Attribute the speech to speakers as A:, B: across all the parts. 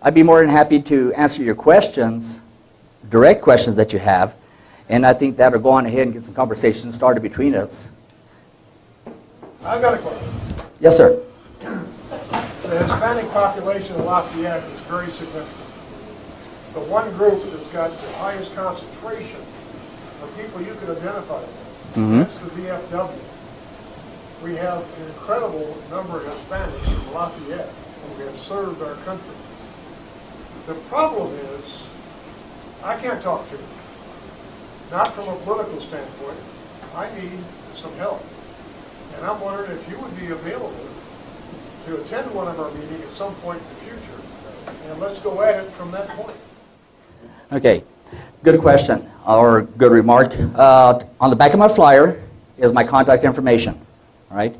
A: I'd be more than happy to answer your questions, direct questions that you have, and I think that'll go on ahead and get some conversation started between us.
B: I've got a question.
A: Yes, sir.
B: The Hispanic population of Lafayette is very significant. The one group that's got the highest concentration of people you can identify with, that's the VFW. We have an incredible number of Hispanics from Lafayette who have served our country. The problem is, I can't talk to them. Not from a political standpoint. I need some help. And I'm wondering if you would be available to attend one of our meetings at some point in the future, and let's go at it from that point.
A: Okay, good question or good remark. On the back of my flyer is my contact information, right?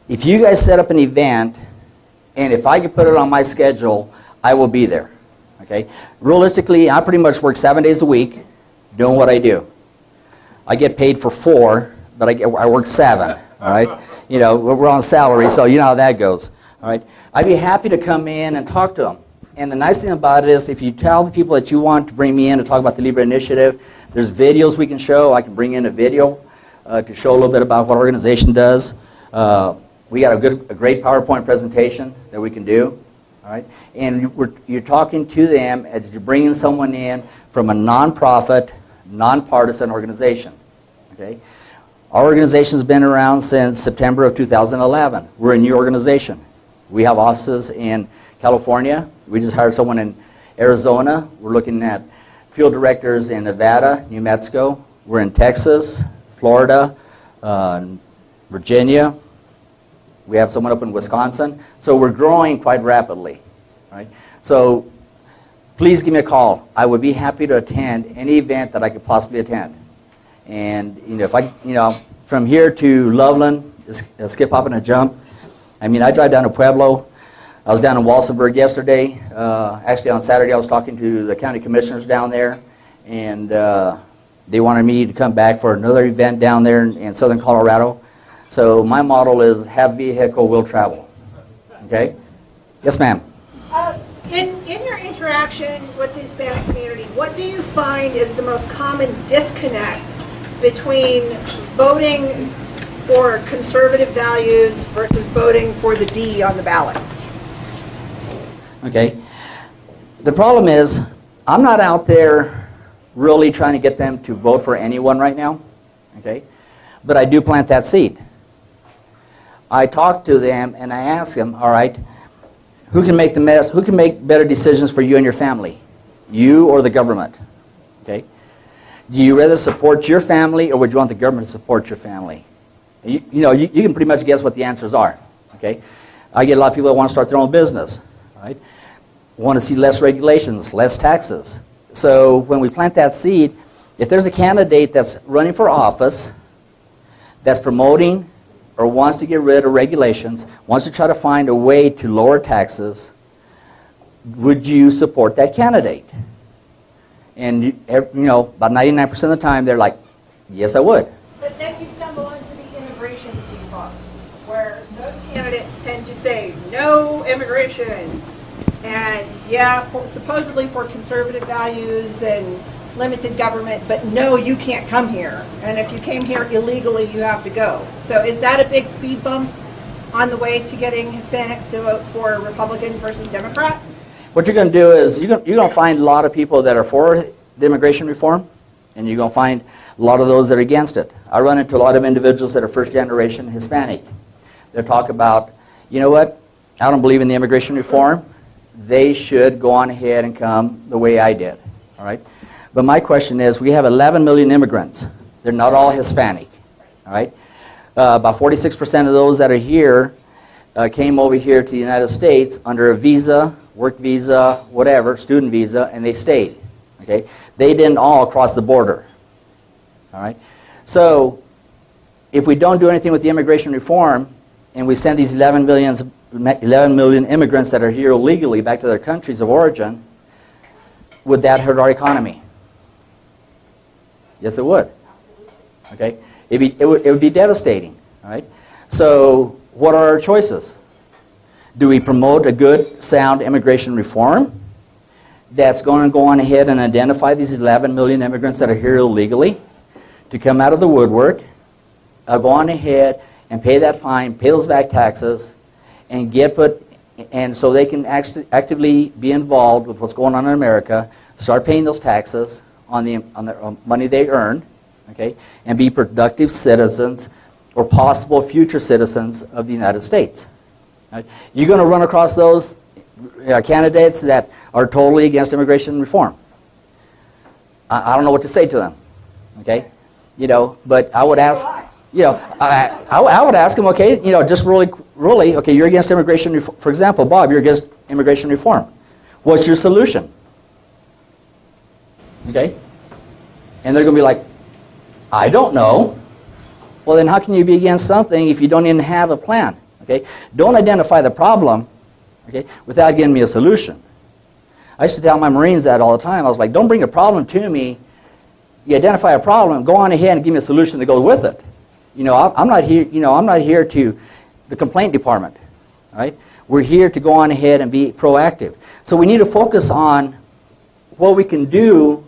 A: If you guys set up an event, and if I can put it on my schedule, I will be there, okay? Realistically, I pretty much work 7 days a week doing what I do. I get paid for 4, but I work 7, all right? You know, we're on salary, so you know how that goes, all right? I'd be happy to come in and talk to them. And the nice thing about it is if you tell the people that you want to bring me in to talk about the Libre initiative, there's videos we can show. I can bring in a video to show a little bit about what our organization does. We got a great PowerPoint presentation that we can do, all right? And you're talking to them as you're bringing someone in from a nonprofit, nonpartisan organization, okay? Our organization has been around since September of 2011. We're a new organization. We have offices in California. We just hired someone in Arizona. We're looking at field directors in Nevada, New Mexico. We're in Texas, Florida, Virginia. We have someone up in Wisconsin. So we're growing quite rapidly, right? So please give me a call. I would be happy to attend any event that I could possibly attend. And if I, from here to Loveland, a skip, hop, and a jump. I mean, I drive down to Pueblo. I was down in Walsenburg yesterday. Actually, on Saturday, I was talking to the county commissioners down there, and they wanted me to come back for another event down there in southern Colorado. So my model is have vehicle, will travel. Okay? Yes, ma'am.
C: In your interaction with the Hispanic community, what do you find is the most common disconnect between voting for conservative values versus voting for the D on the ballot?
A: Okay. The problem is, I'm not out there really trying to get them to vote for anyone right now. Okay? But I do plant that seed. I talk to them and I ask them, all right, who can make better decisions for you and your family? You or the government? Okay? Do you rather support your family or would you want the government to support your family? You can pretty much guess what the answers are. Okay? I get a lot of people that want to start their own business. Right? Want to see less regulations, less taxes. So when we plant that seed, if there's a candidate that's running for office that's promoting or wants to get rid of regulations, wants to try to find a way to lower taxes, would you support that candidate? And about 99% of the time they're like, yes, I would.
C: But then you stumble onto the immigration speed bump, where those candidates tend to say no immigration, and supposedly for conservative values and limited government, but no, you can't come here. And if you came here illegally, you have to go. So is that a big speed bump on the way to getting Hispanics to vote for Republicans versus Democrats?
A: What you're going to do is you're going to find a lot of people that are for the immigration reform, and you're going to find a lot of those that are against it. I run into a lot of individuals that are first-generation Hispanic. They talk about, you know what, I don't believe in the immigration reform. They should go on ahead and come the way I did. All right? But my question is, we have 11 million immigrants. They're not all Hispanic. All right? About 46% of those that are here came over here to the United States under a visa, work visa, whatever, student visa, and they stayed. Okay? They didn't all cross the border. All right? So if we don't do anything with the immigration reform and we send these 11 million immigrants that are here illegally back to their countries of origin, would that hurt our economy? Yes, it would. Okay? It would be devastating. All right? So what are our choices? Do we promote a good, sound immigration reform that's going to go on ahead and identify these 11 million immigrants that are here illegally to come out of the woodwork, go on ahead and pay that fine, pay those back taxes, and and so they can actively be involved with what's going on in America, start paying those taxes on the money they earn, okay, and be productive citizens or possible future citizens of the United States. Right? You're going to run across those candidates that are totally against immigration reform. I don't know what to say to them, okay? You know, but I would ask, you know, I would ask them, okay, you know, just really, okay, you're against immigration reform. For example, Bob, you're against immigration reform. What's your solution? Okay? And they're going to be like, I don't know. Well, then how can you be against something if you don't even have a plan? Okay? Don't identify the problem, okay, without giving me a solution. I used to tell my Marines that all the time. I was like, don't bring a problem to me. You identify a problem, go on ahead and give me a solution that goes with it. You know, I'm not here, you know, I'm not here to the complaint department, right? We're here to go on ahead and be proactive. So we need to focus on what we can do,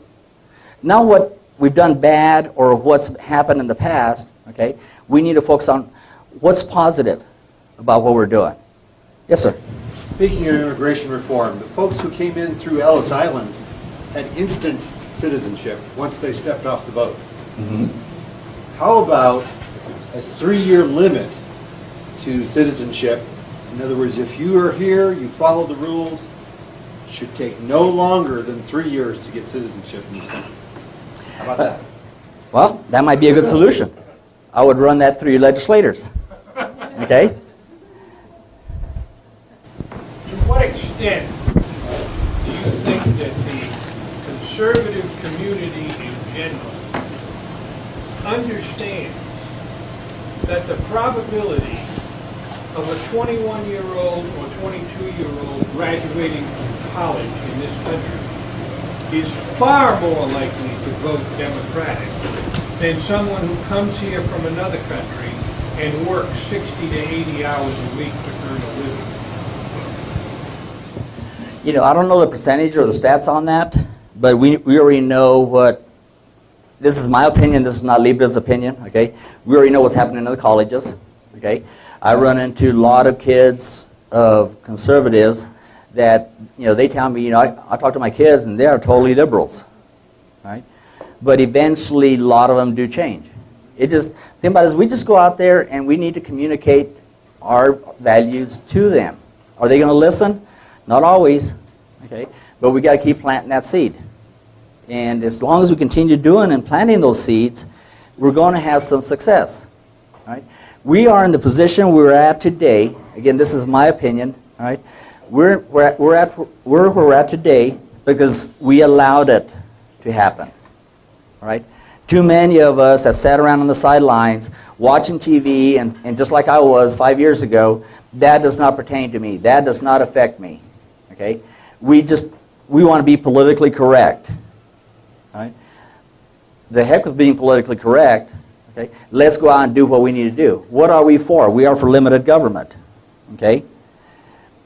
A: not what we've done bad or what's happened in the past, okay? We need to focus on what's positive about what we're doing. Yes, sir.
D: Speaking of immigration reform, the folks who came in through Ellis Island had instant citizenship once they stepped off the boat.
A: Mm-hmm.
D: How about a 3-year limit to citizenship? In other words, if you are here, you follow the rules, it should take no longer than 3 years to get citizenship in this country. How about that?
A: Well, that might be a good solution. I would run that through your legislators. Okay?
B: To what extent do you think that the conservative community in general understands that the probability of a 21-year-old or 22-year-old graduating from college in this country is far more likely to vote Democratic than someone who comes here from another country and works 60 to 80 hours a week to earn a living?
A: You know, I don't know the percentage or the stats on that, but we already know what, this is my opinion, this is not Libre's opinion, okay? We already know what's happening in the colleges, okay? I run into a lot of kids of conservatives that, you know, they tell me, you know, I talk to my kids and they are totally liberals, right? But eventually a lot of them do change. It just, the thing about it is we just go out there and we need to communicate our values to them. Are they going to listen? Not always, okay? But we got to keep planting that seed. And as long as we continue doing and planting those seeds, we're going to have some success, right? We are in the position we're at today. Again, this is my opinion, right? We're where we're at today because we allowed it to happen, right? Too many of us have sat around on the sidelines watching TV, and just like I was 5 years ago, that does not pertain to me. That does not affect me, okay? We want to be politically correct, right? The heck with being politically correct, okay? Let's go out and do what we need to do. What are we for? We are for limited government, okay?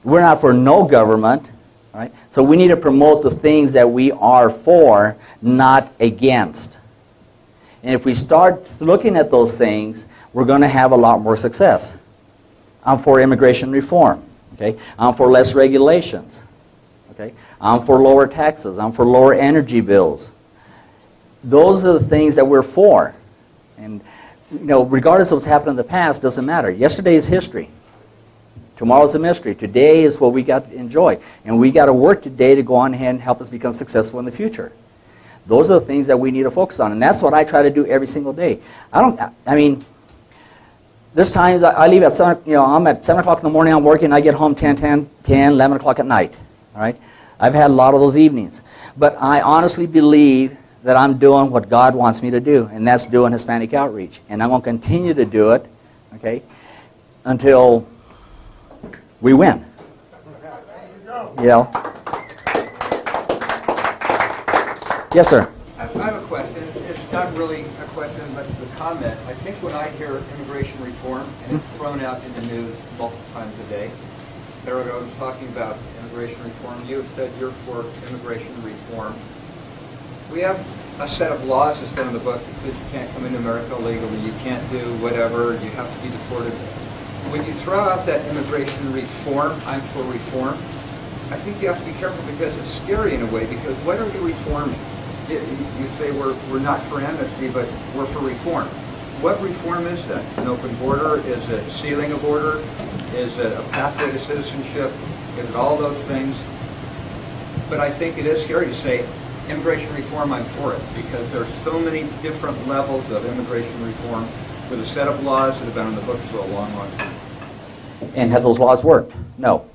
A: We're not for no government, right? So we need to promote the things that we are for, not against. And if we start looking at those things, we're going to have a lot more success. I'm for immigration reform, okay? I'm for less regulations, okay? I'm for lower taxes. I'm for lower energy bills. Those are the things that we're for. And, you know, regardless of what's happened in the past, doesn't matter. Yesterday is history. Tomorrow's a mystery. Today is what we got to enjoy. And we got to work today to go on ahead and help us become successful in the future. Those are the things that we need to focus on. And that's what I try to do every single day. I mean, there's times I leave at 7, you know, I'm at 7 o'clock in the morning, I'm working, I get home 10, 11 o'clock at night, all right? I've had a lot of those evenings. But I honestly believe that I'm doing what God wants me to do, and that's doing Hispanic outreach. And I'm going to continue to do it, okay, until we win. You know? Yes, sir.
E: I have a question. It's not really a question, but it's a comment. I think when I hear immigration reform, and it's thrown out in the news multiple times a day, Harold was talking about immigration reform. You have said you're for immigration reform. We have a set of laws that's been in the books that says you can't come into America illegally, you can't do whatever, you have to be deported. When you throw out that immigration reform, I'm for reform, I think you have to be careful because it's scary in a way, because what are you reforming? You say we're not for amnesty, but we're for reform. What reform is that? An open border? Is it sealing a border? Is it a pathway to citizenship? Is it all those things? But I think it is scary to say, immigration reform, I'm for it, because there are so many different levels of immigration reform with a set of laws that have been on the books for a long, long time.
A: And have those laws worked? No.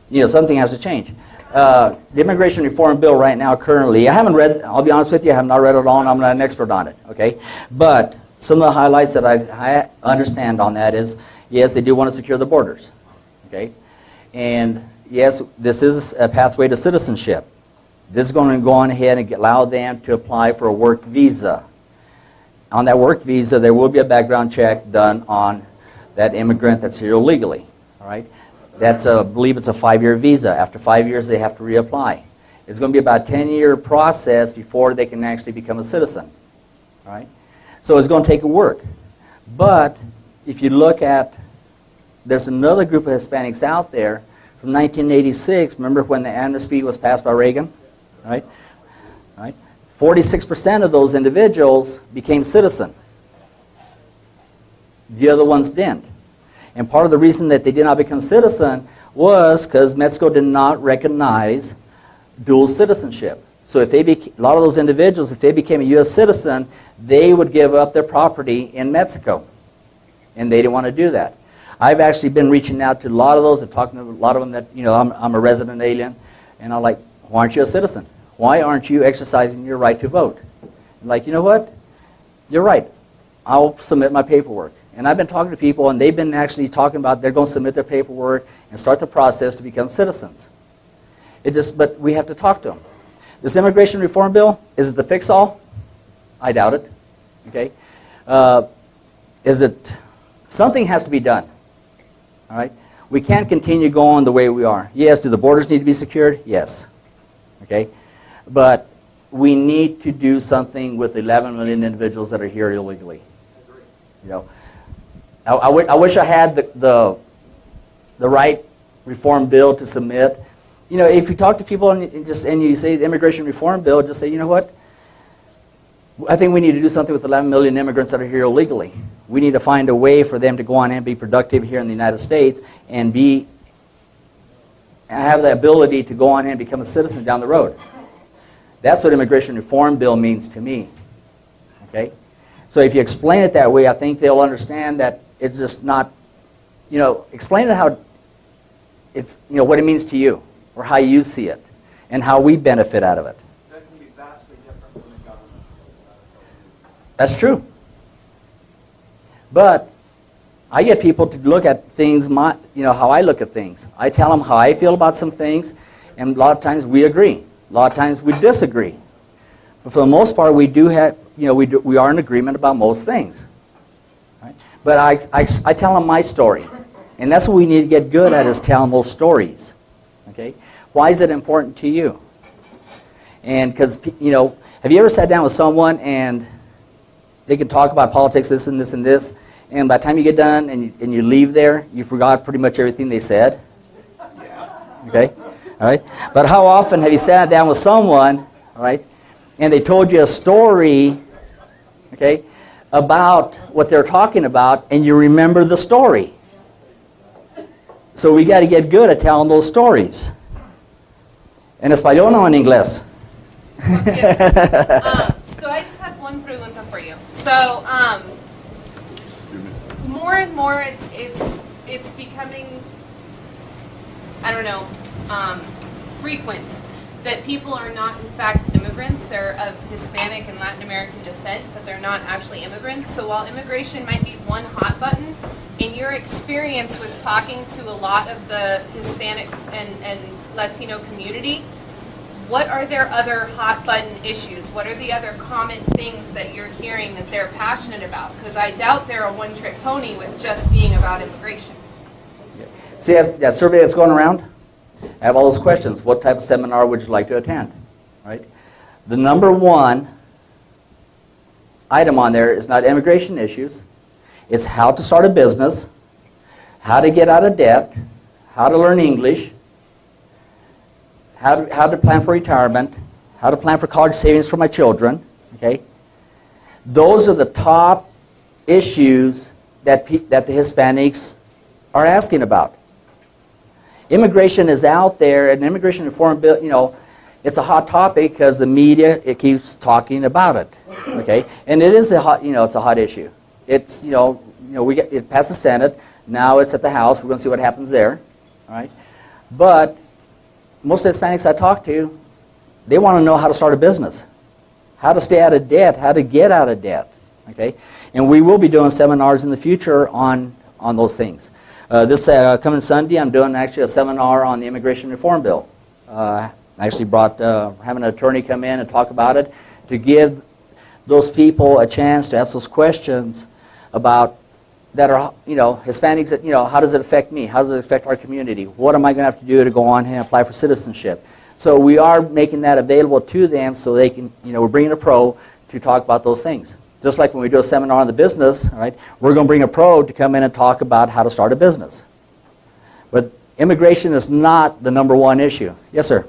A: You know, something has to change. The immigration reform bill right now, currently, I haven't read, I'll be honest with you, I have not read it all, and I'm not an expert on it, okay? But some of the highlights that I understand on that is, yes, they do want to secure the borders, okay? And yes, this is a pathway to citizenship. This is going to go on ahead and allow them to apply for a work visa. On that work visa, there will be a background check done on that immigrant that's here illegally, all right? That's I believe it's a 5-year visa. After 5 years, they have to reapply. It's going to be about a 10-year process before they can actually become a citizen. All right? So it's going to take work. But if you look at, there's another group of Hispanics out there from 1986. Remember when the amnesty was passed by Reagan? Right? Right? 46% of those individuals became citizen. The other ones didn't. And part of the reason that they did not become citizen was because Mexico did not recognize dual citizenship. So if they a lot of those individuals, if they became a U.S. citizen, they would give up their property in Mexico. And they didn't want to do that. I've actually been reaching out to a lot of those and talking to a lot of them that, you know, I'm a resident alien. And I'm like, why aren't you a citizen? Why aren't you exercising your right to vote? I'm like, you know what? You're right. I'll submit my paperwork. And I've been talking to people, and they've been actually talking about they're going to submit their paperwork and start the process to become citizens. But we have to talk to them. This immigration reform bill, is it the fix-all? I doubt it. Okay. Something has to be done. All right. We can't continue going the way we are. Yes, do the borders need to be secured? Yes. Okay. But we need to do something with 11 million individuals that are here illegally. You know. I wish I had the right reform bill to submit. You know, if you talk to people and you say the immigration reform bill, just say, you know what? I think we need to do something with 11 million immigrants that are here illegally. We need to find a way for them to go on and be productive here in the United States and have the ability to go on and become a citizen down the road. That's what immigration reform bill means to me. Okay? So if you explain it that way, I think they'll understand that it's just not, you know, explain it how, what it means to you, or how you see it, and how we benefit out of it.
E: That can be vastly different from the government.
A: That's true. But I get people to look at things, how I look at things. I tell them how I feel about some things, and a lot of times we agree. A lot of times we disagree. But for the most part, we do have, we are in agreement about most things. Right? But I tell them my story. And that's what we need to get good at, is telling those stories. Okay? Why is it important to you? And because, have you ever sat down with someone and they can talk about politics, this and this and this, and by the time you get done and you leave there, you forgot pretty much everything they said? Yeah. Okay? All right? But how often have you sat down with someone, all right, and they told you a story, okay, about what they're talking about, and you remember the story? So we got to get good at telling those stories. En español o en inglés?
F: So I just have one pregunta for you. So more and more it's becoming, I don't know, frequent that people are not in fact immigrants. They're of Hispanic and Latin American descent, but they're not actually immigrants. So while immigration might be one hot button, in your experience with talking to a lot of the Hispanic and Latino community, what are their other hot button issues? What are the other common things that you're hearing that they're passionate about? Because I doubt they're a one-trick pony with just being about immigration.
A: See that survey that's going around? I have all those questions. What type of seminar would you like to attend? Right? The number one item on there is not immigration issues. It's how to start a business, how to get out of debt, how to learn English, how to plan for retirement, how to plan for college savings for my children. Okay? Those are the top issues that the Hispanics are asking about. Immigration is out there, and immigration reform bill, you know, it's a hot topic because the media, it keeps talking about it. Okay? And it is a hot, you know, it's a hot issue. It's, it passed the Senate, now it's at the House, we're going to see what happens there. All right? But most of the Hispanics I talk to, they want to know how to start a business, how to stay out of debt, how to get out of debt. Okay? And we will be doing seminars in the future on those things. This coming Sunday, I'm doing actually a seminar on the immigration reform bill. I actually brought, having an attorney come in and talk about it to give those people a chance to ask those questions about that are, Hispanics, that, how does it affect me? How does it affect our community? What am I going to have to do to go on and apply for citizenship? So we are making that available to them so they can, we're bringing a pro to talk about those things. Just like when we do a seminar on the business, all right, we're going to bring a pro to come in and talk about how to start a business. But immigration is not the number one issue. Yes, sir?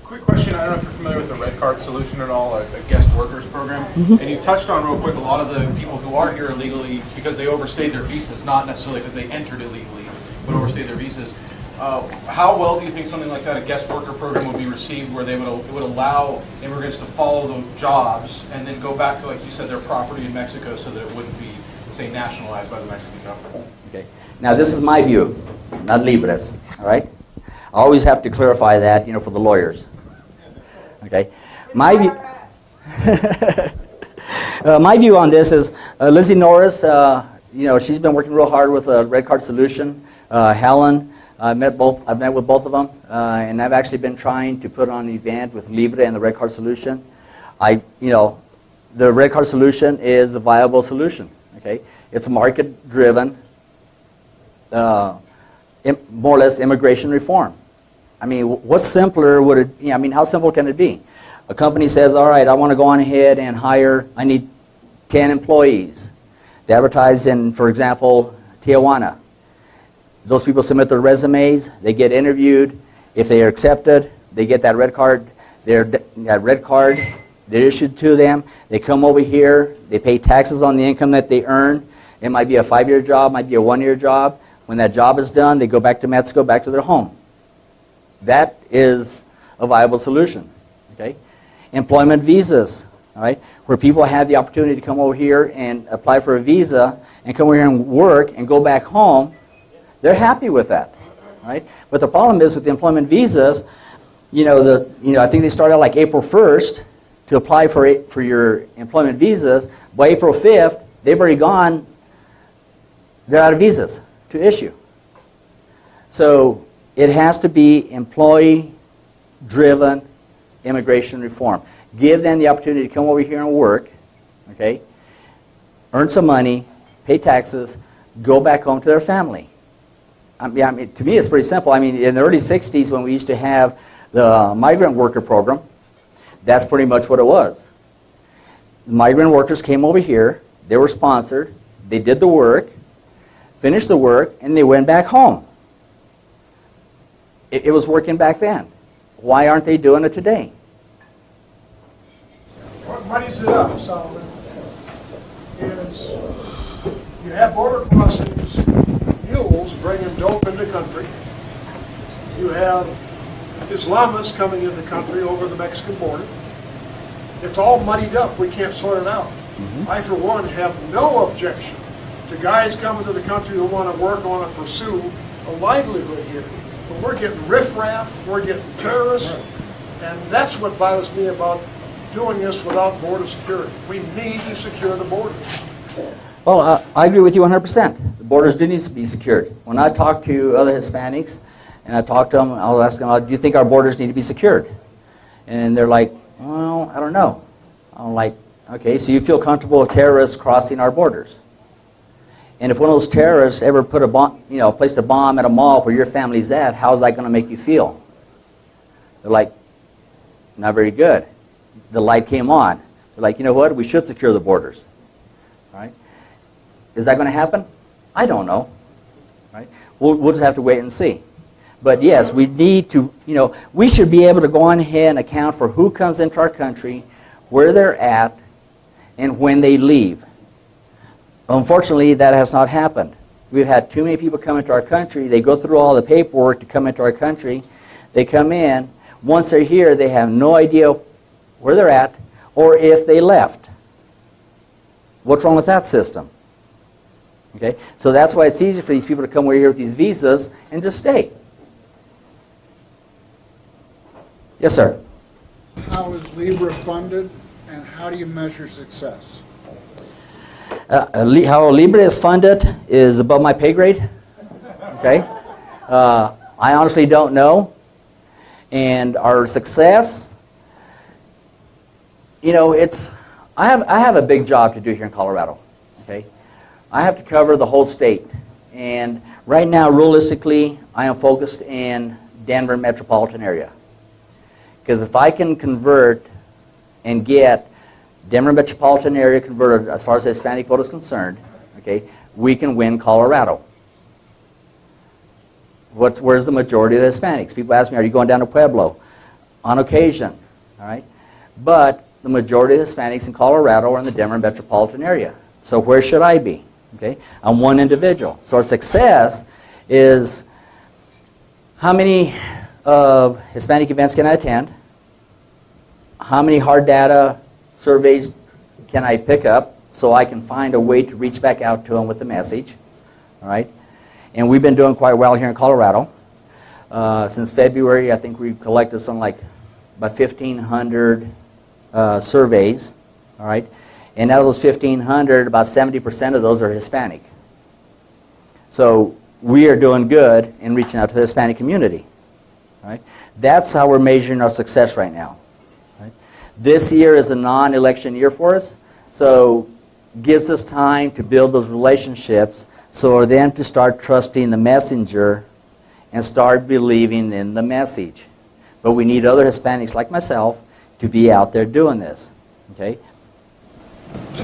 G: Quick question. I don't know if you're familiar with the Red Card solution at all, a guest workers program. And you touched on real quick a lot of the people who are here illegally because they overstayed their visas, not necessarily because they entered illegally, but overstayed their visas. How well do you think something like that, a guest worker program, would be received where it would allow immigrants to follow the jobs and then go back to, like you said, their property in Mexico so that it wouldn't be, say, nationalized by the Mexican government?
A: Okay. Now, this is my view, not Libre's, all right? I always have to clarify that, for the lawyers. Okay? My view... my view on this is Lizzie Norris, she's been working real hard with a Red Card solution. Helen, I've met with both of them, and I've actually been trying to put on an event with Libre and the Red Card solution. The Red Card solution is a viable solution. Okay, it's market-driven, more or less immigration reform. I mean, what simpler would it? How simple can it be? A company says, "All right, I want to go on ahead and hire. I need 10 employees." They advertise in, for example, Tijuana. Those people submit their resumes, they get interviewed. If they are accepted, they get that red card. That red card, they're issued to them. They come over here, they pay taxes on the income that they earn. It might be a 5-year job, might be a 1-year job. When that job is done, they go back to Mexico, back to their home. That is a viable solution. Okay? Employment visas, all right, where people have the opportunity to come over here and apply for a visa and come over here and work and go back home. They're happy with that, right? But the problem is with the employment visas, I think they start out like April 1st to apply for your employment visas. By April 5th, they've already gone. They're out of visas to issue. So it has to be employee-driven immigration reform. Give them the opportunity to come over here and work, okay? Earn some money, pay taxes, go back home to their family. To me, it's pretty simple. In the early 60s, when we used to have the migrant worker program, that's pretty much what it was. The migrant workers came over here, they were sponsored, they did the work, finished the work, and they went back home. It was working back then. Why aren't they doing it today?
B: What muddies it up, Solomon, is you have border crossings, mules bringing dope in the country. You have Islamists coming in the country over the Mexican border. It's all muddied up. We can't sort it out. I, for one, have no objection to guys coming to the country who want to work, want to pursue a livelihood here. But we're getting riffraff, we're getting terrorists, and that's what bothers me about doing this without border security. We need to secure the border.
A: Well, I agree with you 100%. The borders do need to be secured. When I talk to other Hispanics, and I talk to them, I'll ask them, do you think our borders need to be secured? And they're like, well, I don't know. I'm like, okay, so you feel comfortable with terrorists crossing our borders? And if one of those terrorists ever put a bomb, placed a bomb at a mall where your family's at, how's that going to make you feel? They're like, not very good. The light came on. They're like, you know what? We should secure the borders. Right? Is that going to happen? I don't know. Right? We'll just have to wait and see. But yes, we need to, we should be able to go on ahead and account for who comes into our country, where they're at, and when they leave. Unfortunately, that has not happened. We've had too many people come into our country. They go through all the paperwork to come into our country. They come in. Once they're here, they have no idea where they're at or if they left. What's wrong with that system? Okay? So that's why it's easy for these people to come over here with these visas and just stay. Yes, sir.
H: How is Libre funded, and how do you measure success?
A: How Libre is funded is above my pay grade. Okay? I honestly don't know. And our success, I have a big job to do here in Colorado. Okay? I have to cover the whole state. And right now, realistically, I am focused in Denver metropolitan area. Because if I can convert and get Denver metropolitan area converted as far as the Hispanic vote is concerned, okay, we can win Colorado. Where's the majority of the Hispanics? People ask me, are you going down to Pueblo? On occasion, all right? But the majority of the Hispanics in Colorado are in the Denver metropolitan area. So where should I be? Okay, I'm one individual. So our success is how many of Hispanic events can I attend? How many hard data surveys can I pick up so I can find a way to reach back out to them with the message? All right? And we've been doing quite well here in Colorado. Since February, I think we've collected something like about 1,500 surveys. All right? And out of those 1,500, about 70% of those are Hispanic. So we are doing good in reaching out to the Hispanic community. Right? That's how we're measuring our success right now. Right? This year is a non-election year for us, so gives us time to build those relationships so for them to start trusting the messenger and start believing in the message. But we need other Hispanics like myself to be out there doing this. Okay?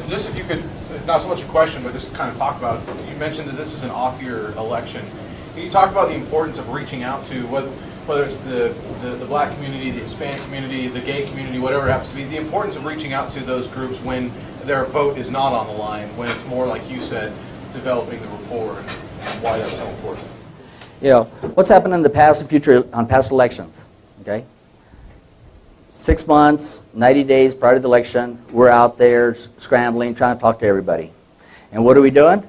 G: Just if you could, not so much a question, but just kind of talk about, you mentioned that this is an off-year election. Can you talk about the importance of reaching out to whether it's the black community, the Hispanic community, the gay community, whatever it happens to be, the importance of reaching out to those groups when their vote is not on the line, when it's more, like you said, developing the rapport, and why that's so important?
A: What's happened in the past and future on past elections, okay? 6 months, 90 days prior to the election, we're out there scrambling, trying to talk to everybody. And what are we doing?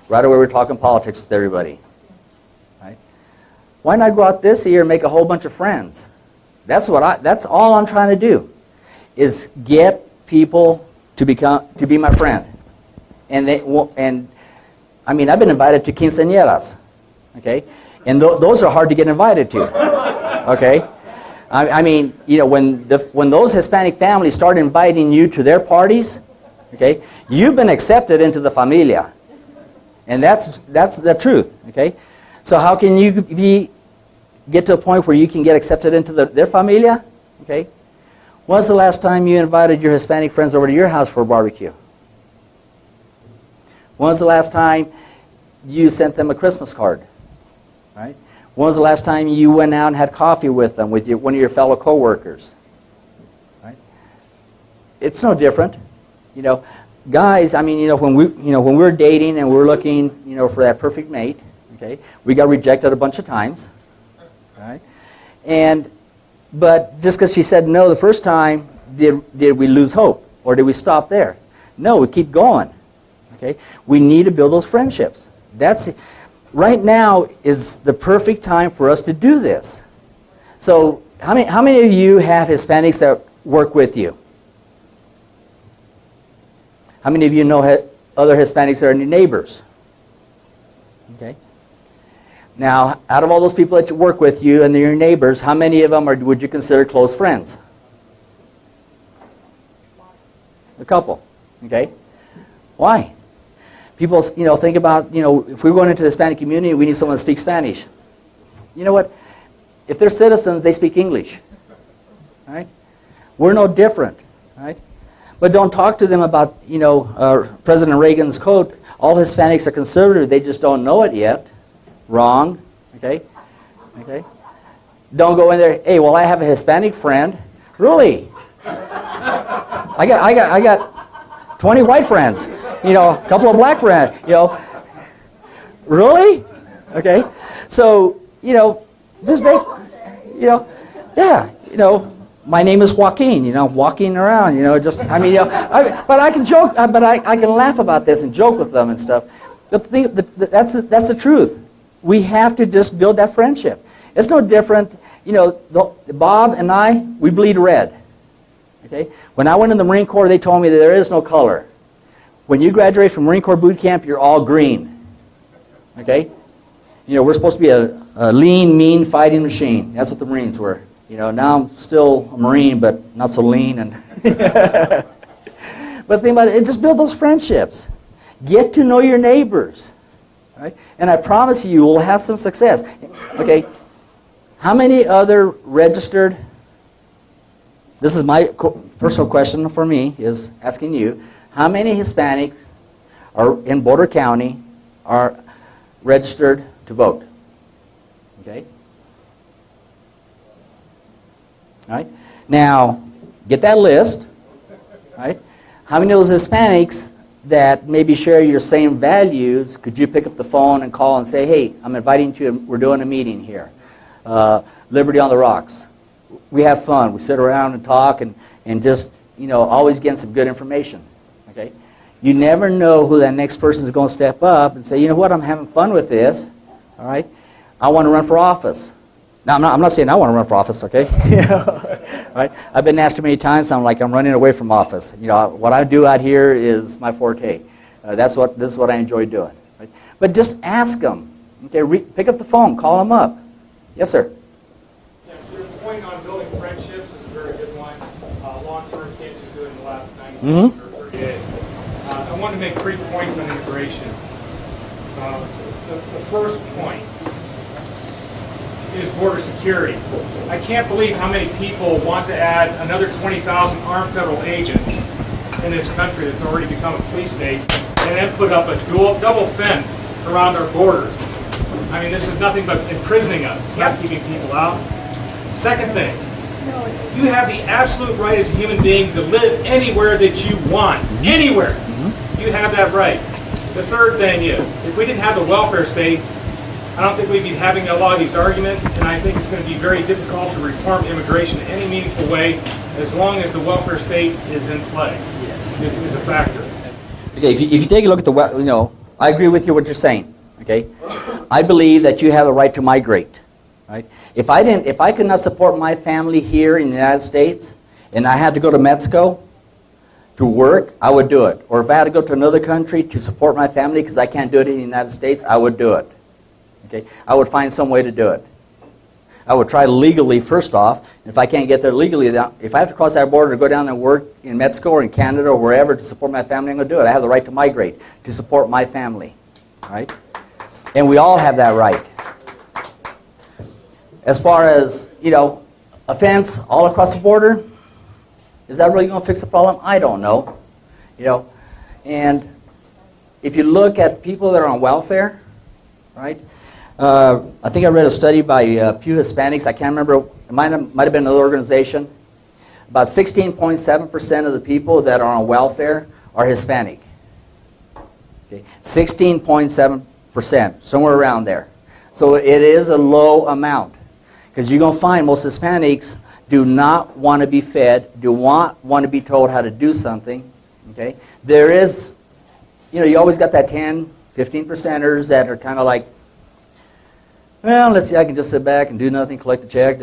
A: Right away we're talking politics with everybody. Right? Why not go out this year and make a whole bunch of friends? That's all I'm trying to do, is get people to be my friend. And I've been invited to quinceañeras, okay? And those are hard to get invited to, okay? When those Hispanic families start inviting you to their parties, okay, you've been accepted into the familia. And that's the truth, okay? So how can you get to a point where you can get accepted into their familia, okay? When's the last time you invited your Hispanic friends over to your house for a barbecue? When's the last time you sent them a Christmas card, right? When was the last time you went out and had coffee with them, with one of your fellow coworkers? Right? It's no different, Guys, when we're dating and we're looking, for that perfect mate, okay, we got rejected a bunch of times, right? But just because she said no the first time, did we lose hope, or did we stop there? No, we keep going. Okay, we need to build those friendships. Right now is the perfect time for us to do this. So how many of you have Hispanics that work with you? How many of you know other Hispanics that are your neighbors? Okay. Now, out of all those people that work with you and they're your neighbors, how many of them would you consider close friends? A couple. Okay. Why? People, think about, if we're going into the Hispanic community, we need someone to speak Spanish. You know what? If they're citizens, they speak English. Right? We're no different. Right? But don't talk to them about, President Reagan's quote, all Hispanics are conservative, they just don't know it yet. Wrong. Okay? Okay? Don't go in there, hey, well, I have a Hispanic friend. Really? I got 20 white friends. A couple of black friends. Really? Okay? So, this base, my name is Joaquin, walking around, but I can joke, but I can laugh about this and joke with them and stuff. That's the truth. We have to just build that friendship. It's no different, Bob and I, we bleed red. Okay? When I went in the Marine Corps, they told me that there is no color. When you graduate from Marine Corps boot camp, you're all green. Okay? We're supposed to be a lean, mean fighting machine. That's what the Marines were. Now I'm still a Marine, but not so lean. But the thing about it, just build those friendships. Get to know your neighbors. Right? And I promise you will have some success. Okay? How many other registered, this is my personal question for me, is asking you, how many Hispanics are in Boulder County are registered to vote? Okay? All right? Now, get that list. Right? How many of those Hispanics that maybe share your same values, could you pick up the phone and call and say, hey, I'm inviting you, we're doing a meeting here. Liberty on the Rocks. We have fun. We sit around and talk and just, always getting some good information. Okay? You never know who that next person is going to step up and say, you know what, I'm having fun with this. All right? I want to run for office. Now, I'm not saying I want to run for office, okay? Right? I've been asked too many times, I'm running away from office. What I do out here is my forte. This is what I enjoy doing. Right? But just ask them. Okay? Pick up the phone. Call them up. Yes, sir.
I: Yeah, your point on building friendships is a very good one. Long-term, can't just do it in the last 90 days or 30 days. I want to make 3 points on immigration. The first point is border security. I can't believe how many people want to add another 20,000 armed federal agents in this country that's already become a police state and then put up a double fence around our borders. I mean, this is nothing but imprisoning us. It's not keeping people out. Second thing, you have the absolute right as a human being to live anywhere that you want. Anywhere. You have that right. The third thing is, if we didn't have the welfare state, I don't think we'd be having a lot of these arguments, and I think it's going to be very difficult to reform immigration in any meaningful way as long as the welfare state is in play. Yes. This is a factor.
A: Okay, if you take a look at the, I agree with you what you're saying. Okay, I believe that you have the right to migrate. Right? If I could not support my family here in the United States, and I had to go to Mexico to work, I would do it. Or if I had to go to another country to support my family because I can't do it in the United States, I would do it. Okay, I would find some way to do it. I would try legally first off. If I can't get there legally, if I have to cross that border to go down and work in Mexico or in Canada or wherever to support my family, I'm going to do it. I have the right to migrate to support my family. Right? And we all have that right. As far as, a fence all across the border, is that really going to fix the problem? I don't know. And if you look at people that are on welfare, right? I think I read a study by Pew Hispanics. I can't remember. It might have been another organization. About 16.7% of the people that are on welfare are Hispanic. Okay, 16.7%, somewhere around there. So it is a low amount. Because you're going to find most Hispanics do not want to be fed, do not want to be told how to do something. Okay? There is, you always got that 10, 15%ers that are kind of like, well, let's see, I can just sit back and do nothing, collect a check,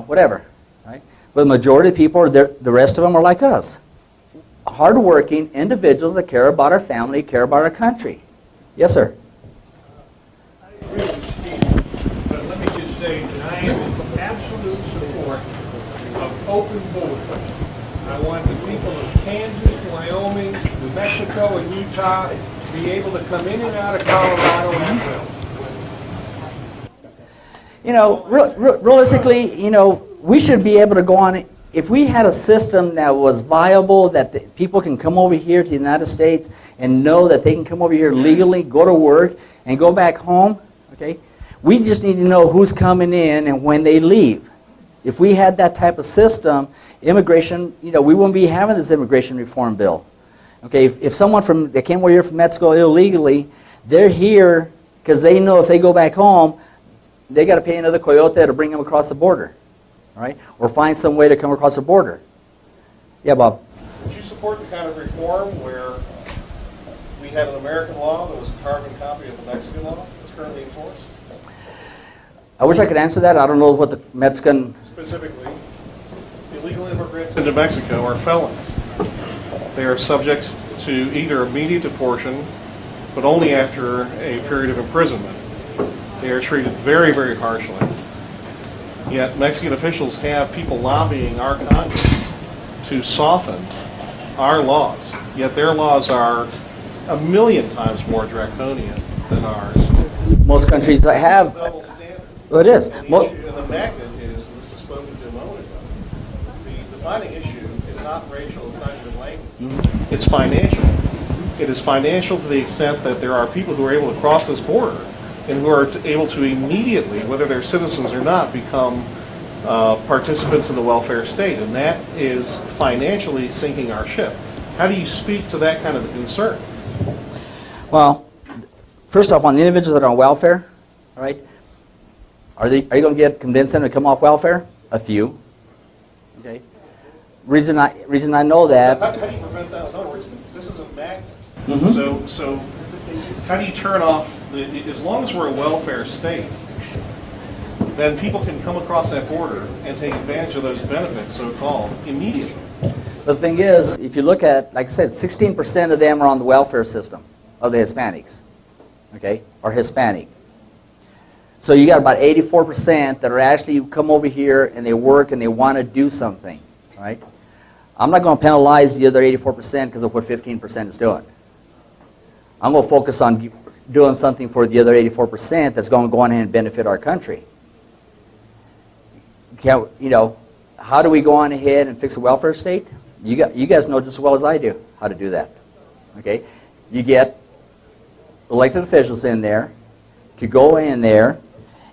A: whatever. Right? But the majority of people, the rest of them are like us. Hardworking individuals that care about our family, care about our country. Yes, sir.
B: I agree with Steve, but let me just say that I am in absolute support of open borders. I want the people of Kansas, Wyoming, New Mexico, and Utah be able to come in and out of Colorado at will.
A: You know, realistically, you know, we should be able to go on. If we had a system that was viable, that people can come over here to the United States and know that they can come over here legally, go to work, and go back home, okay? We just need to know who's coming in and when they leave. If we had that type of system, immigration, you know, we wouldn't be having this immigration reform bill. Okay, if someone that came over here from Mexico illegally, they're here because they know if they go back home, they got to pay another coyote to bring them across the border, right? Or find some way to come across the border. Yeah, Bob.
J: Would you support the kind of reform where we had an American law that was a carbon copy of the Mexican law that's currently in force?
A: I wish I could answer that. I don't know what the Mexican...
J: Specifically, illegal immigrants into Mexico are felons. They are subject to either immediate deportation, but only after a period of imprisonment. They are treated very, very harshly. Yet Mexican officials have people lobbying our Congress to soften our laws. Yet their laws are a million times more draconian than ours.
A: Most countries have...
J: Double standard.
A: Well, it is.
J: And the magnet is, and this was spoken to a moment ago, the defining issue is not racial, it's not even language. It's financial. It is financial to the extent that there are people who are able to cross this border and who are able to immediately, whether they're citizens or not, become participants in the welfare state. And that is financially sinking our ship. How do you speak to that kind of a concern?
A: Well, first off, on the individuals that are on welfare, all right, are you going to convince them to come off welfare? A few. Okay. Reason I know that.
J: How do you prevent that? In other words, this is a magnet.
A: Mm-hmm.
J: So how do you turn off, as long as we're a welfare state, then people can come across that border and take advantage of those benefits, so-called, immediately.
A: The thing is, if you look at, like I said, 16% of them are on the welfare system of the Hispanics, okay, or Hispanic. So you got about 84% that are actually come over here and they work and they want to do something, right? I'm not going to penalize the other 84% because of what 15% is doing. I'm going to focus on doing something for the other 84% that's going to go on ahead and benefit our country. You know, how do we go on ahead and fix a welfare state? You guys know just as well as I do how to do that. Okay, you get elected officials in there to go in there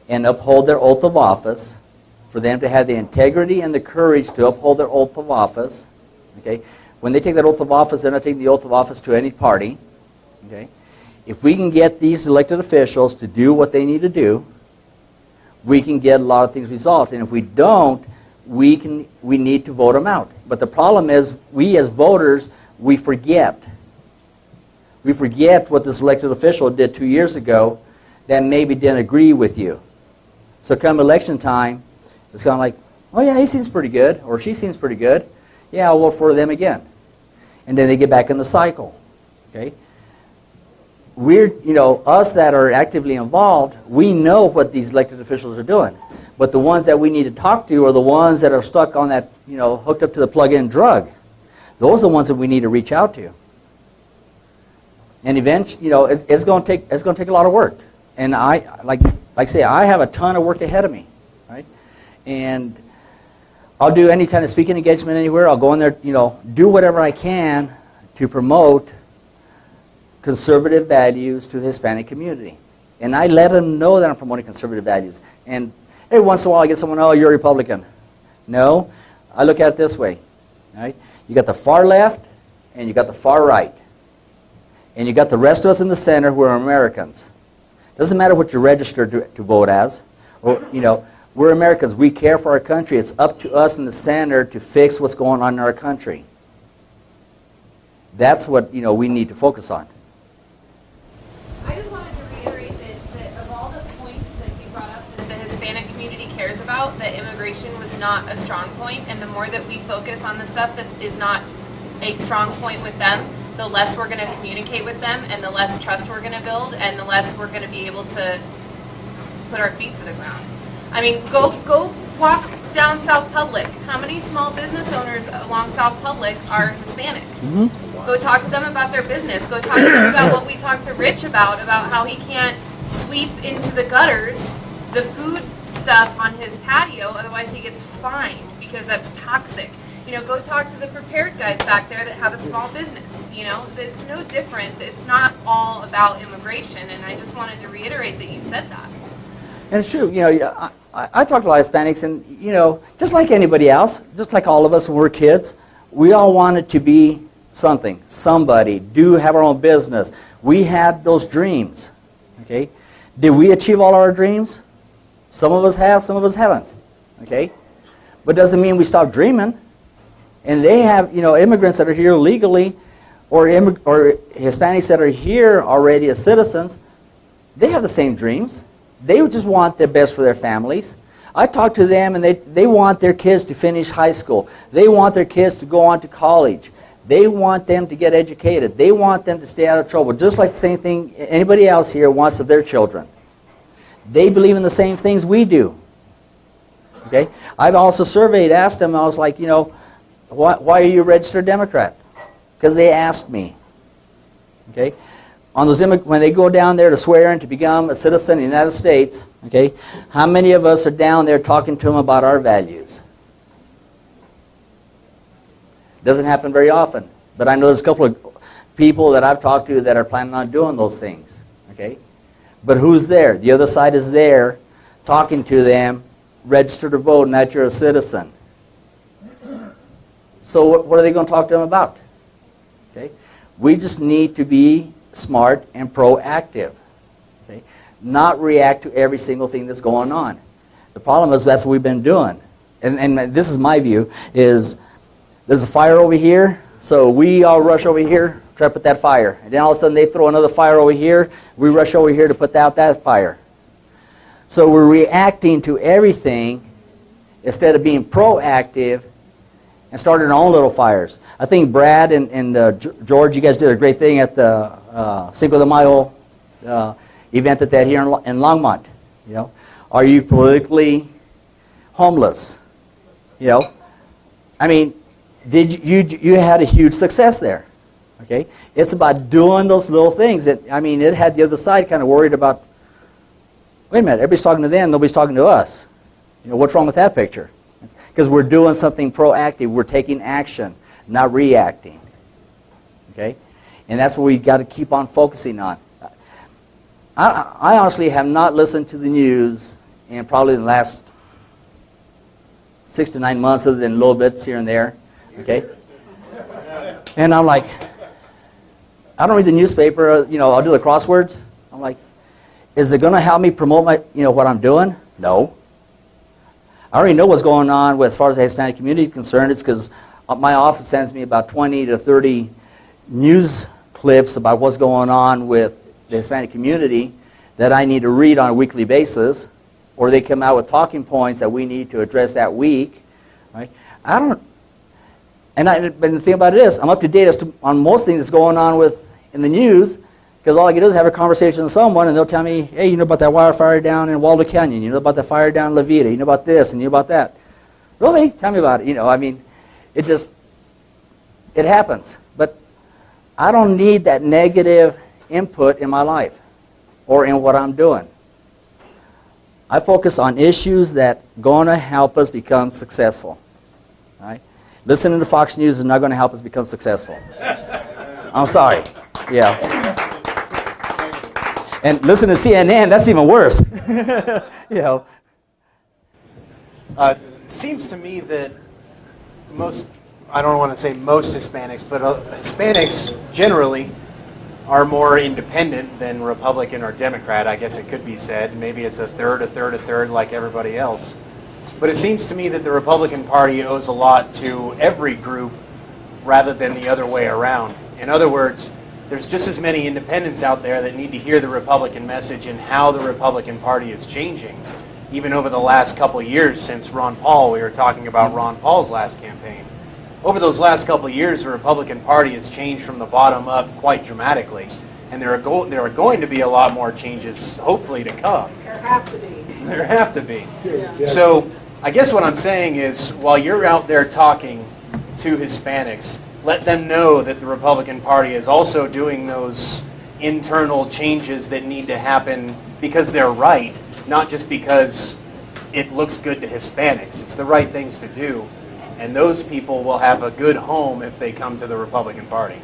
A: and uphold their oath of office, for them to have the integrity and the courage to uphold their oath of office. Okay, when they take that oath of office, they're not taking the oath of office to any party. Okay, if we can get these elected officials to do what they need to do, we can get a lot of things resolved. And if we don't, we need to vote them out. But the problem is, we as voters, we forget. We forget what this elected official did 2 years ago that maybe didn't agree with you. So come election time, it's kind of like, oh yeah, he seems pretty good, or she seems pretty good. Yeah, I'll vote for them again. And then they get back in the cycle. Okay? Us that are actively involved, we know what these elected officials are doing. But the ones that we need to talk to are the ones that are stuck on that, hooked up to the plug-in drug. Those are the ones that we need to reach out to. And eventually, it's going to take a lot of work. And like I say, I have a ton of work ahead of me, right? And I'll do any kind of speaking engagement anywhere. I'll go in there, do whatever I can to promote conservative values to the Hispanic community. And I let them know that I'm promoting conservative values. And every once in a while I get someone, oh, you're a Republican. No, I look at it this way. Right? You got the far left and you got the far right. And you got the rest of us in the center who are Americans. Doesn't matter what you're registered to vote as. Or, we're Americans. We care for our country. It's up to us in the center to fix what's going on in our country. That's what we need to focus on.
F: I just wanted to reiterate that of all the points that you brought up that the Hispanic community cares about, that immigration was not a strong point, and the more that we focus on the stuff that is not a strong point with them, the less we're going to communicate with them, and the less trust we're going to build, and the less we're going to be able to put our feet to the ground. I mean, go walk look down South Public. How many small business owners along South Public are Hispanic? Go talk to them about their business. Go talk to them about what we talked to Rich about how he can't sweep into the gutters the food stuff on his patio, otherwise he gets fined because that's toxic. You know, go talk to the prepared guys back there that have a small business. You know, it's no different. It's not all about immigration, and I just wanted to reiterate that you said that.
A: And it's true. You know, I talk to a lot of Hispanics, and you know, just like anybody else, just like all of us when we're kids, we all wanted to be something, somebody, have our own business. We had those dreams. Okay, did we achieve all our dreams? Some of us have, some of us haven't. Okay, but doesn't mean we stop dreaming. And they have, you know, immigrants that are here legally, or Hispanics that are here already as citizens. They have the same dreams. They just want the best for their families. I talk to them, and they want their kids to finish high school. They want their kids to go on to college. They want them to get educated. They want them to stay out of trouble, just like the same thing anybody else here wants of their children. They believe in the same things we do. Okay? I've also asked them, I was like, you know, why are you a registered Democrat? Because they asked me. Okay? On those when they go down there to swear in to become a citizen of the United States, okay, how many of us are down there talking to them about our values? Doesn't happen very often. But I know there's a couple of people that I've talked to that are planning on doing those things. Okay? But who's there? The other side is there talking to them, register to vote, and that you're a citizen. So what are they going to talk to them about? Okay? We just need to be smart and proactive. Okay? Not react to every single thing that's going on. The problem is that's what we've been doing. And this is my view, is there's a fire over here, so we all rush over here, try to put that fire. And then all of a sudden they throw another fire over here, we rush over here to put out that fire. So we're reacting to everything instead of being proactive and starting our own little fires. I think Brad and George, you guys did a great thing at the Cinco de Mayo event that they had here in Longmont. You know, are you politically homeless? You know, I mean, you had a huge success there. Okay, it's about doing those little things. It had the other side kind of worried about. Wait a minute, everybody's talking to them, nobody's talking to us. You know, what's wrong with that picture? Because we're doing something proactive. We're taking action, not reacting. Okay? And that's what we've got to keep on focusing on. I honestly have not listened to the news in probably the last 6 to 9 months, other than little bits here and there. Okay? And I'm like, I don't read the newspaper. You know, I'll do the crosswords. I'm like, is it going to help me promote what I'm doing? No. I already know what's going on as far as the Hispanic community is concerned. It's because my office sends me about 20 to 30 news clips about what's going on with the Hispanic community that I need to read on a weekly basis, or they come out with talking points that we need to address that week. Right? But the thing about it is, I'm up to date on most things that's going on in the news. Because all I can do is have a conversation with someone, and they'll tell me, hey, you know about that wildfire down in Waldo Canyon, you know about the fire down in La Vida, you know about this, and you know about that. Really? Tell me about it. You know, I mean, it happens. But I don't need that negative input in my life or in what I'm doing. I focus on issues that are going to help us become successful. All right? Listening to Fox News is not going to help us become successful. I'm sorry. Yeah. And listen to CNN, that's even worse. You know.
K: It seems to me that I don't want to say most Hispanics, but Hispanics generally are more independent than Republican or Democrat, I guess it could be said. Maybe it's a third like everybody else. But it seems to me that the Republican Party owes a lot to every group rather than the other way around. In other words, there's just as many independents out there that need to hear the Republican message and how the Republican Party is changing. Even over the last couple of years since Ron Paul, we were talking about Ron Paul's last campaign. Over those last couple of years, the Republican Party has changed from the bottom up quite dramatically. And there are going to be a lot more changes, hopefully, to come.
C: There have to be.
K: There have to be.
C: Yeah.
K: So I guess what I'm saying is, while you're out there talking to Hispanics, let them know that the Republican Party is also doing those internal changes that need to happen because they're right, not just because it looks good to Hispanics. It's the right things to do, and those people will have a good home if they come to the Republican Party.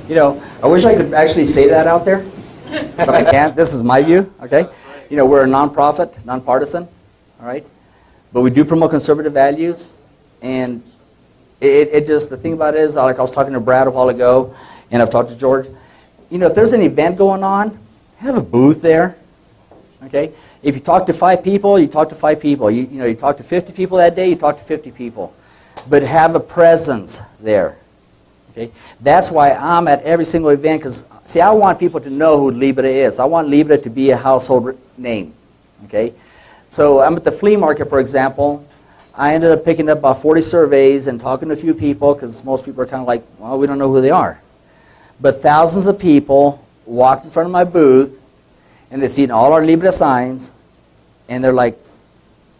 A: You know, I wish I could actually say that out there, but I can't. This is my view, okay? You know, we're a nonprofit, nonpartisan, all right? But we do promote conservative values, and it just, the thing about it is, like I was talking to Brad a while ago, and I've talked to George, you know, if there's an event going on, have a booth there, okay? If you talk to 5 people, you talk to 5 people. You know, you talk to 50 people that day, you talk to 50 people. But have a presence there, okay? That's why I'm at every single event, because, see, I want people to know who Libre is. I want Libre to be a household name, okay? So I'm at the flea market, for example. I ended up picking up about 40 surveys and talking to a few people, because most people are kind of like, well, we don't know who they are. But thousands of people walked in front of my booth, and they've seen all our Libre signs, and they're like,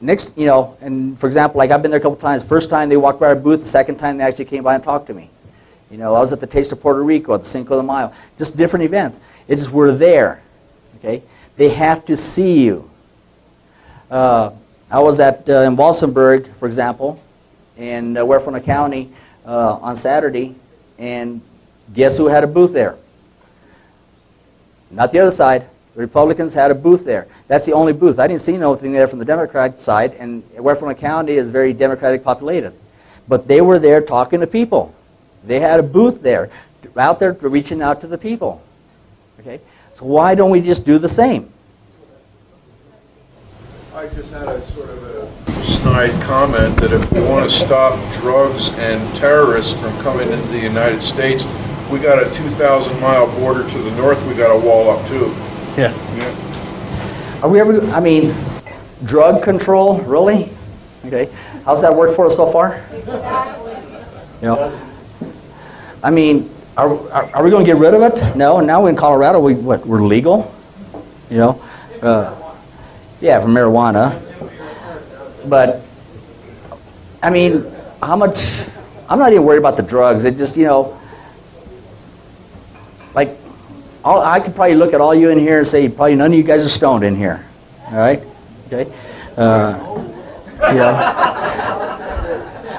A: next, you know, and for example, like I've been there a couple times. First time they walked by our booth, the second time they actually came by and talked to me. You know, I was at the Taste of Puerto Rico, at the Cinco de Mayo, just different events. It's just we're there, okay? They have to see you. I was at in Walsenburg, for example, in Huerfano County on Saturday, and guess who had a booth there? Not the other side. The Republicans had a booth there. That's the only booth. I didn't see nothing there from the Democratic side, and Huerfano County is very Democratic populated. But they were there talking to people. They had a booth there, out there reaching out to the people. Okay? So why don't we just do the same?
L: I just had a sort of a snide comment that if we want to stop drugs and terrorists from coming into the United States, we got a 2,000-mile border to the north we got to wall up too.
A: Yeah. Are we ever, I mean, drug control, really? Okay. How's that worked for us so far?
C: Exactly.
A: You know, I mean, are we going to get rid of it? No. Now in Colorado, we're legal. You know, yeah, for marijuana. But I mean, how much? I'm not even worried about the drugs. It just, you know, like, I could probably look at all you in here and say, probably none of you guys are stoned in here. All right? Okay? You know.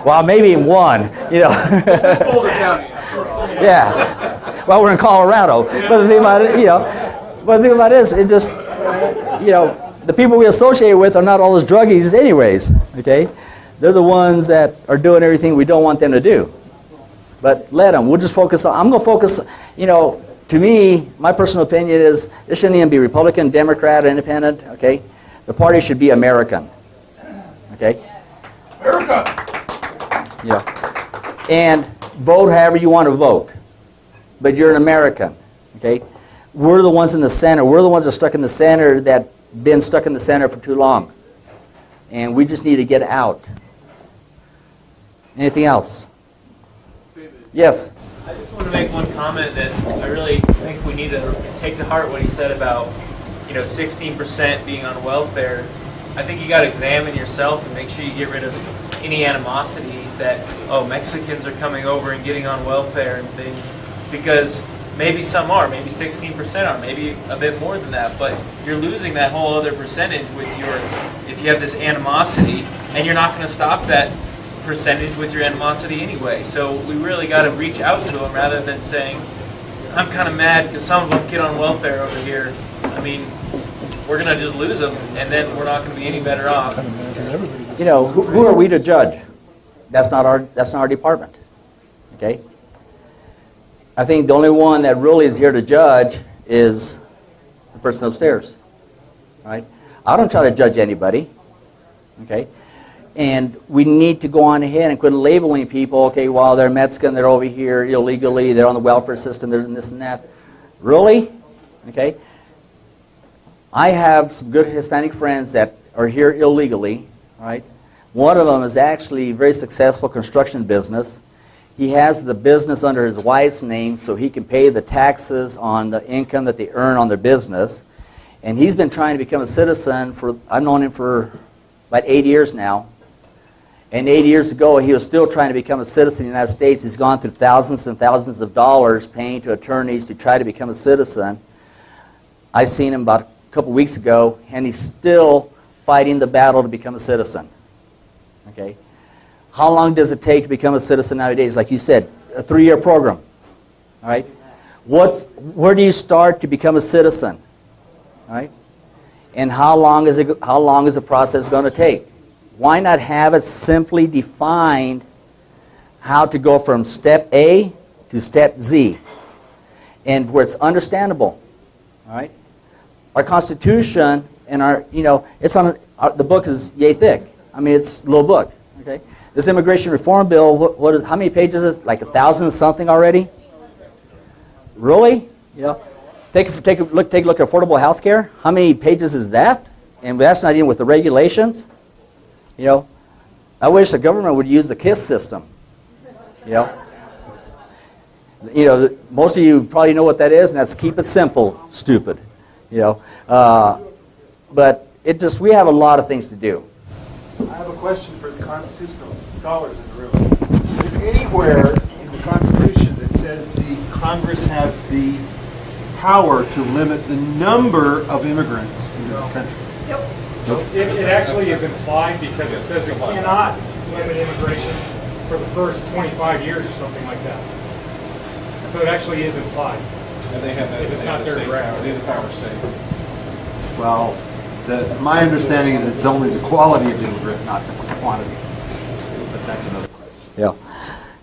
A: Well, maybe one, you know.
G: This is Boulder County, after all.
A: Yeah. Well, we're in Colorado. But the thing about it, you know, but the thing about it is, it just, you know, the people we associate with are not all those druggies anyways, okay? They're the ones that are doing everything we don't want them to do. But let them. We'll just focus on, I'm going to focus, you know, to me, my personal opinion is it shouldn't even be Republican, Democrat, Independent, okay? The party should be American, okay?
G: America!
A: Yeah. And vote however you want to vote. But you're an American, okay? We're the ones in the center. We're the ones that are stuck in the center that been stuck in the center for too long. And we just need to get out. Anything else? Yes?
M: I just want to make one comment that I really think we need to take to heart what he said about, you know, 16% being on welfare. I think you got to examine yourself and make sure you get rid of any animosity that, oh, Mexicans are coming over and getting on welfare and things, because maybe some are, maybe 16% are, maybe a bit more than that, but you're losing that whole other percentage with your, if you have this animosity, and you're not going to stop that percentage with your animosity anyway. So we really got to reach out to them rather than saying, I'm kind of mad because some of them get on welfare over here. I mean, we're going to just lose them, and then we're not going to be any better off.
A: You know, who are we to judge? That's not our department, okay? I think the only one that really is here to judge is the person upstairs, right? I don't try to judge anybody, okay? And we need to go on ahead and quit labeling people, okay, well, they're Mexican, they're over here illegally, they're on the welfare system, there's this and that. Really? Okay? I have some good Hispanic friends that are here illegally, right? One of them is actually a very successful construction business. He has the business under his wife's name so he can pay the taxes on the income that they earn on their business. And he's been trying to become a citizen for, I've known him for about 8 years now. And 80 years ago, he was still trying to become a citizen of the United States. He's gone through thousands and thousands of dollars paying to attorneys to try to become a citizen. I seen him about a couple weeks ago, and he's still fighting the battle to become a citizen. Okay? How long does it take to become a citizen nowadays? Like you said, a 3-year program. All right? Where do you start to become a citizen? All right? And how long is the process going to take? Why not have it simply defined how to go from step A to step Z, and where it's understandable? All right? Our Constitution and our, it's on the book is yay thick. I mean, it's a little book. Okay? This immigration reform bill, how many pages is it? Like 1,000 something already? Really? Take a look at affordable health care. How many pages is that? And that's not even with the regulations. I wish the government would use the KISS system. Most of you probably know what that is, and that's keep it simple, stupid. But we have a lot of things to do.
D: I have a question for the constitutional scholars in the room. Is there anywhere in the Constitution that says the Congress has the power to limit the number of immigrants into this country?
C: Yep.
I: It actually is implied because it says it cannot limit immigration for the first 25 years or something like that. So it actually is implied.
J: And they have that.
I: If it's not their draft.
J: They have the power to say.
D: Well, my understanding is it's only the quality of the immigrant, not the quantity. But that's another question.
A: Yeah.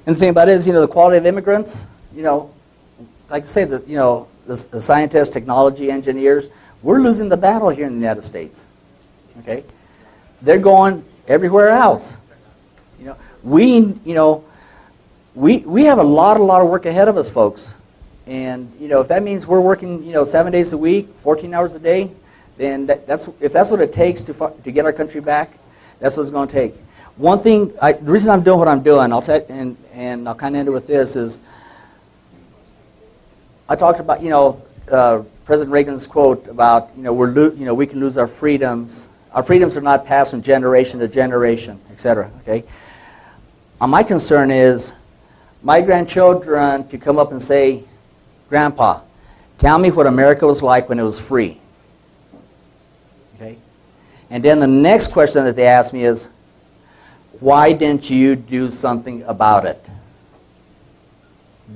A: And the thing about it is, the quality of immigrants, like I say, the scientists, technology engineers, we're losing the battle here in the United States. Okay? They're going everywhere else. We have a lot of work ahead of us, folks. And, if that means we're working, 7 days a week, 14 hours a day, then if that's what it takes to get our country back, that's what it's going to take. One thing, the reason I'm doing what I'm doing, and I'll kind of end it with this, is I talked about, President Reagan's quote about, we can lose our freedoms. Our freedoms are not passed from generation to generation, etc. Okay? My concern is my grandchildren to come up and say, Grandpa, tell me what America was like when it was free. Okay? And then the next question that they ask me is, why didn't you do something about it?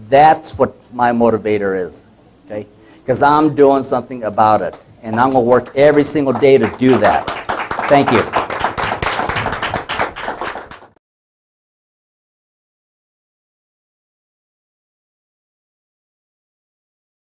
A: That's what my motivator is. Okay? Because I'm doing something about it. And I'm going to work every single day to do that. Thank you.